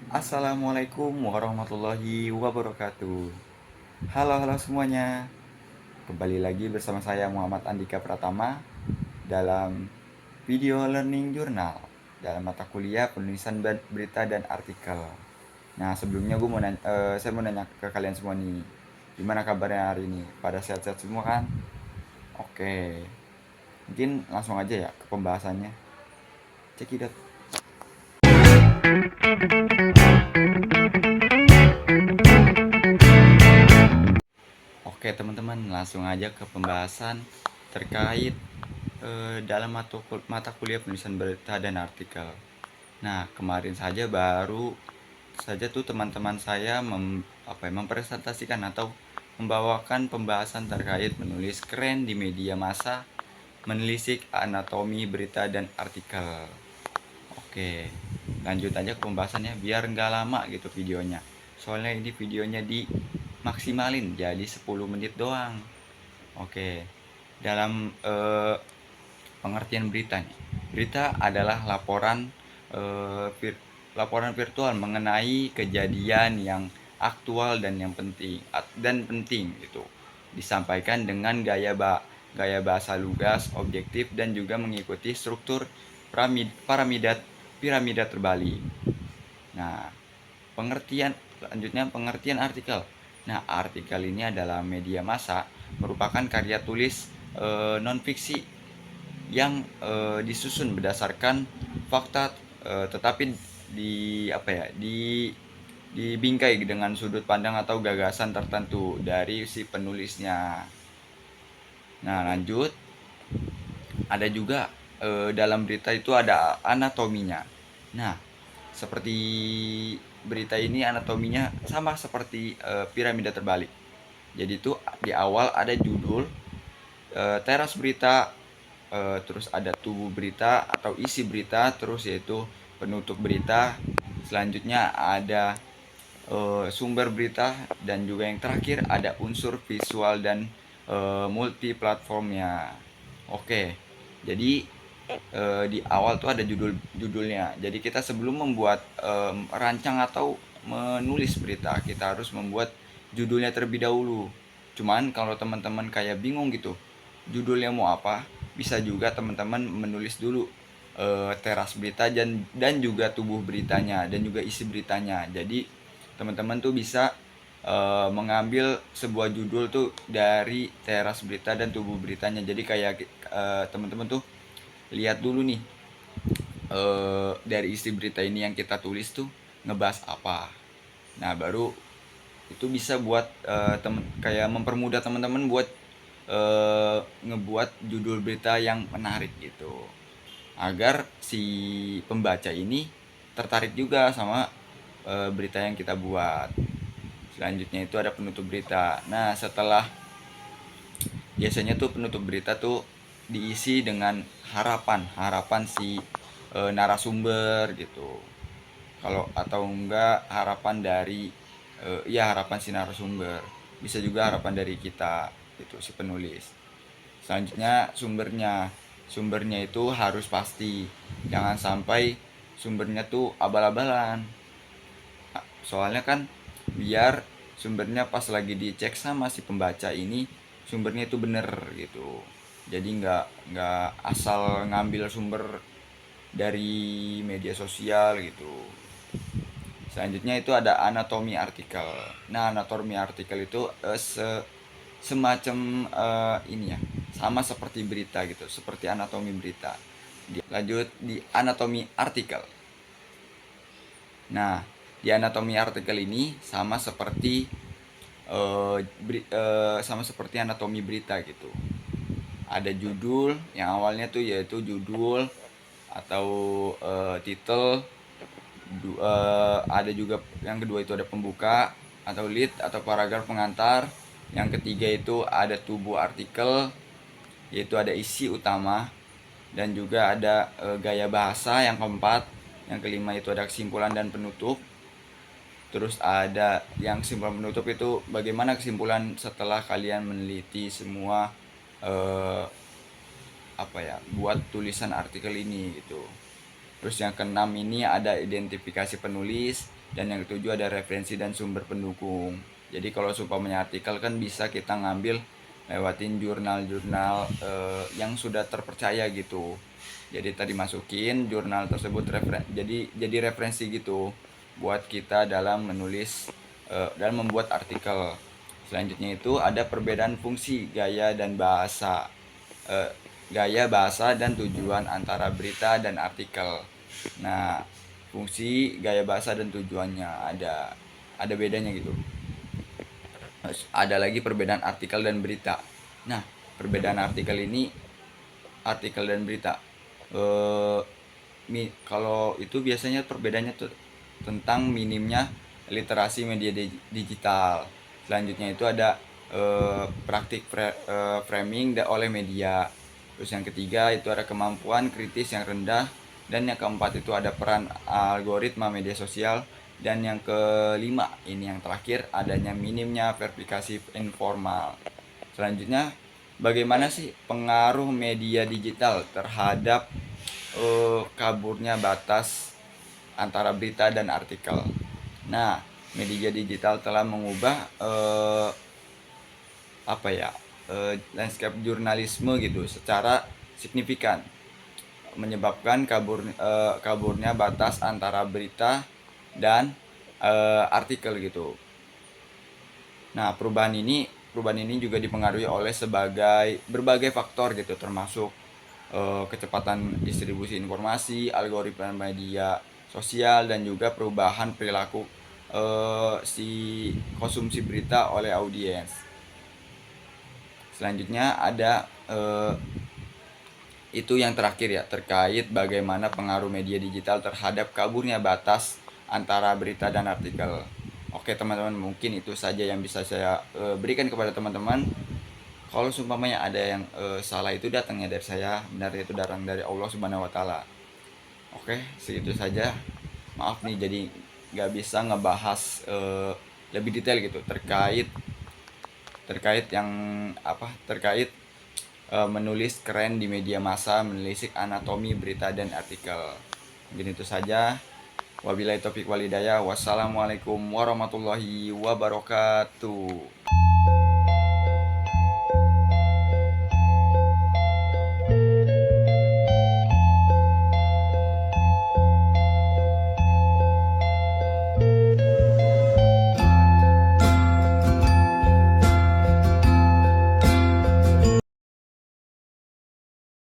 Assalamualaikum warahmatullahi wabarakatuh. Halo semuanya. Kembali lagi bersama saya Muhammad Andika Pratama dalam video learning journal dalam mata kuliah penulisan berita dan artikel. Nah, sebelumnya saya mau nanya ke kalian semua nih. Gimana kabarnya hari ini? Pada sehat-sehat semua kan? Oke. Mungkin langsung aja ya ke pembahasannya. Cekidot. Oke teman-teman, langsung aja ke pembahasan terkait dalam mata kuliah penulisan berita dan artikel. Nah, kemarin saja baru saja tuh teman-teman saya mempresentasikan atau membawakan pembahasan terkait menulis keren di media massa, menelisik anatomi berita dan artikel. Oke, lanjut aja ke pembahasannya biar nggak lama gitu videonya. Soalnya ini videonya di maksimalin jadi 10 menit doang. Oke, dalam pengertian berita nih. Berita adalah eh, vir- laporan virtual mengenai kejadian yang aktual dan yang penting gitu. Disampaikan dengan gaya bahasa lugas, objektif dan juga mengikuti struktur piramida terbalik. Nah, pengertian artikel. Nah, artikel ini adalah media massa, merupakan karya tulis non fiksi yang disusun berdasarkan fakta, tetapi dibingkai dengan sudut pandang atau gagasan tertentu dari si penulisnya. Nah, lanjut, ada juga dalam berita itu ada anatominya. Nah, seperti berita ini anatominya sama seperti piramida terbalik. Jadi itu di awal ada judul, teras berita, terus ada tubuh berita atau isi berita, terus yaitu penutup berita. Selanjutnya ada sumber berita, dan juga yang terakhir ada unsur visual dan multi platformnya. Oke, jadi di awal tuh ada judulnya. Jadi kita sebelum membuat rancang atau menulis berita, kita harus membuat judulnya terlebih dahulu. Cuman kalau teman-teman kayak bingung gitu, judulnya mau apa, bisa juga teman-teman menulis dulu teras berita dan juga tubuh beritanya dan juga isi beritanya. Jadi teman-teman tuh bisa mengambil sebuah judul tuh dari teras berita dan tubuh beritanya. Jadi kayak teman-teman tuh lihat dulu nih, dari isi berita ini yang kita tulis tuh ngebahas apa. Nah, baru itu bisa buat kayak mempermudah teman-teman buat ngebuat judul berita yang menarik gitu, agar si pembaca ini tertarik juga sama berita yang kita buat. Selanjutnya itu ada penutup berita. Nah, setelah biasanya tuh penutup berita tuh diisi dengan harapan si narasumber gitu. Kalau atau enggak harapan dari harapan si narasumber. Bisa juga harapan dari kita itu si penulis. Selanjutnya sumbernya itu harus pasti. Jangan sampai sumbernya tuh abal-abalan. Soalnya kan biar sumbernya pas lagi dicek sama si pembaca ini, sumbernya itu bener gitu. Jadi nggak asal ngambil sumber dari media sosial gitu. Selanjutnya itu ada anatomi artikel. Nah, anatomi artikel itu semacam ini ya, sama seperti berita gitu, seperti anatomi berita. Lanjut di anatomi artikel. Nah, di anatomi artikel ini sama seperti anatomi berita gitu. Ada judul yang awalnya tuh yaitu judul atau titel. Ada juga yang kedua itu ada pembuka atau lead atau paragraf pengantar. Yang ketiga itu ada tubuh artikel, yaitu ada isi utama, dan juga ada gaya bahasa. Yang keempat, yang kelima itu ada kesimpulan dan penutup. Terus ada yang kesimpulan penutup itu bagaimana kesimpulan setelah kalian meneliti semua buat tulisan artikel ini gitu. Terus yang keenam ini ada identifikasi penulis, dan yang ketujuh ada referensi dan sumber pendukung. Jadi kalau seumpamanya artikel kan bisa kita ngambil lewatin jurnal-jurnal yang sudah terpercaya gitu. Jadi tadi masukin jurnal tersebut jadi referensi gitu buat kita dalam menulis dan membuat artikel. Selanjutnya itu ada perbedaan fungsi, gaya dan bahasa. Eh, Gaya, bahasa, dan tujuan antara berita dan artikel. Nah, fungsi, gaya, bahasa, dan tujuannya ada bedanya gitu. Ada lagi perbedaan artikel dan berita. Nah, perbedaan artikel dan berita. Eh, Kalau itu biasanya perbedaannya tuh tentang minimnya literasi media digital. Selanjutnya itu ada praktik framing oleh media. Terus yang ketiga itu ada kemampuan kritis yang rendah, dan yang keempat itu ada peran algoritma media sosial, dan yang kelima ini yang terakhir adanya minimnya verifikasi informal. Selanjutnya, bagaimana sih pengaruh media digital terhadap kaburnya batas antara berita dan artikel? Nah, media digital telah mengubah landscape jurnalisme gitu secara signifikan, menyebabkan kaburnya batas antara berita dan artikel gitu. Nah, perubahan ini juga dipengaruhi oleh berbagai faktor gitu, termasuk kecepatan distribusi informasi, algoritma media sosial, dan juga perubahan perilaku si konsumsi berita oleh audiens. Selanjutnya ada itu yang terakhir ya, terkait bagaimana pengaruh media digital terhadap kaburnya batas antara berita dan artikel. Oke teman-teman, mungkin itu saja yang bisa saya berikan kepada teman-teman. Kalau seumpamanya ada yang salah, itu datangnya dari saya, benar itu datang dari Allah Subhanahu wa taala. Oke, segitu saja. Maaf nih jadi nggak bisa ngebahas lebih detail gitu terkait yang terkait menulis keren di media massa, menelisik anatomi berita dan artikel. Mungkin itu saja. Wabillahi taufiq walhidayah. Wassalamualaikum warahmatullahi wabarakatuh.